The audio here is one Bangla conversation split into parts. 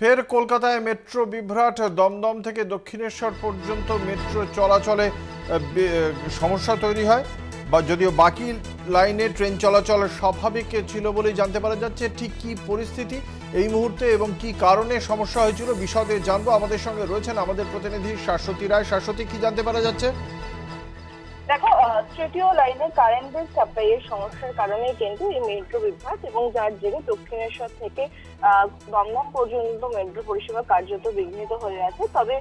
ফের কলকাতায় মেট্রো বিভ্রাট। দমদম থেকে দক্ষিণেশ্বর পর্যন্ত মেট্রো চলাচলে সমস্যা তৈরি হয়, বা যদিও বাকি লাইনে ট্রেন চলাচল স্বাভাবিক ছিল বলেই জানতে পারা যাচ্ছে। ঠিক কি পরিস্থিতি এই মুহূর্তে এবং কি কারণে সমস্যা হয়েছিল বিশদে জানবো। আমাদের সঙ্গে রয়েছেন আমাদের প্রতিনিধি শাশ্বতী রায়। শাশ্বতী, কি জানতে পারা যাচ্ছে? দেখো, তৃতীয় লাইনে কারেন্টের সাপ্লাইয়ের সমস্যার কারণে কিন্তু এই মেট্রো বিভ্রাট, এবং যার জেরে দক্ষিণেশ্বর থেকে দমদম পর্যন্ত মেট্রো পরিষেবা কার্যত বিঘ্নিত হয়ে আছে। তবে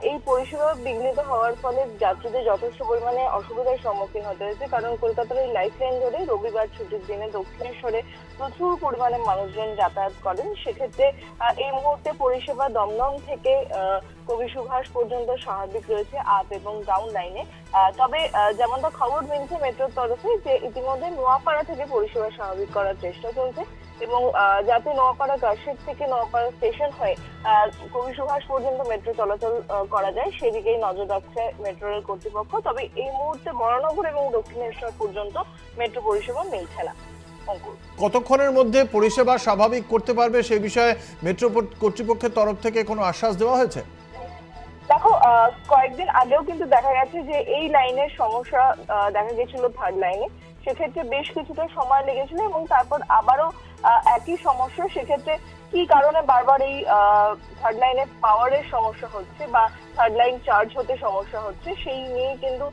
এই পরিষেবা বিঘ্নিত হওয়ার ফলে যাত্রীদের যথেষ্ট পরিমাণে অসুবিধার সম্মুখীন হতে হয়েছে, কারণ কলকাতার এই লাইফ লাইন ধরে রবিবার ছুটির দিনে দক্ষিণেশ্বরে প্রচুর পরিমাণে মানুষজন যাতায়াত করেন। সেক্ষেত্রে এই মুহূর্তে পরিষেবা দমদম থেকে কবি সুভাষ পর্যন্ত স্বাভাবিক রয়েছে আপ এবং ডাউন লাইনে। তবে যেমনটা খবর মিলছে মেট্রোর তরফে, যে ইতিমধ্যে নোয়াপাড়া থেকে পরিষেবা স্বাভাবিক করার চেষ্টা চলছে, এবং যাতে নোয়াপাড়া গার্সেড থেকে নোয়াপাড়া স্টেশন হয়ে কবি সুভাষ পর্যন্ত মেট্রো চলাচল করা যায় সেদিকেই নজর রাখছে মেট্রো রেল কর্তৃপক্ষ। তবে এই মুহূর্তে বরানগর এবং দক্ষিণেশ্বর পর্যন্ত মেট্রো পরিষেবা মিলছে না। কতক্ষণের মধ্যে পরিষেবা স্বাভাবিক করতে পারবে সে বিষয়ে মেট্রো কর্তৃপক্ষের তরফ থেকে কোনো আশ্বাস দেওয়া হয়েছে? দেখো, কয়েকদিন আগেও কিন্তু দেখা গেছে যে এই লাইনের সমস্যা দেখা গেছিল থার্ড লাইনে। সেক্ষেত্রে বেশ কিছুটা সময় লেগেছিল, এবং তারপর আবারও একই সমস্যা। সেক্ষেত্রে কি কারণে বারবার এই থার্ড লাইনে পাওয়ারের সমস্যা হচ্ছে বা থার্ড লাইন চার্জ হতে সমস্যা হচ্ছে, সেই নিয়ে কিন্তু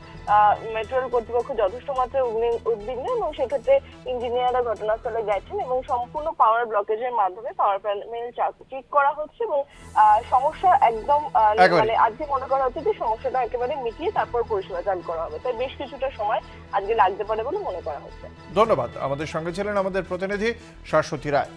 মেট্রো রেল কর্তৃপক্ষ যথেষ্ট মাত্রায় উদ্বিগ্ন, এবং সেক্ষেত্রে ইঞ্জিনিয়াররা ঘটনাস্থলে গেছেন এবং সম্পূর্ণ পাওয়ার ব্লকেজের মাধ্যমে পাওয়ার প্যানেল ঠিক করা হচ্ছে, এবং সমস্যা একদম মানে আজকে মনে করা হচ্ছে যে সমস্যাটা একেবারে মিটিয়ে তারপর পরিষেবা চালু করা হবে। তাই বেশ কিছুটা সময় আজকে লাগতে পারে বলে মনে করা হচ্ছে। ধন্যবাদ। আমাদের সঙ্গে ছিলেন আমাদের প্রতিনিধি শাশ্বতী রায়।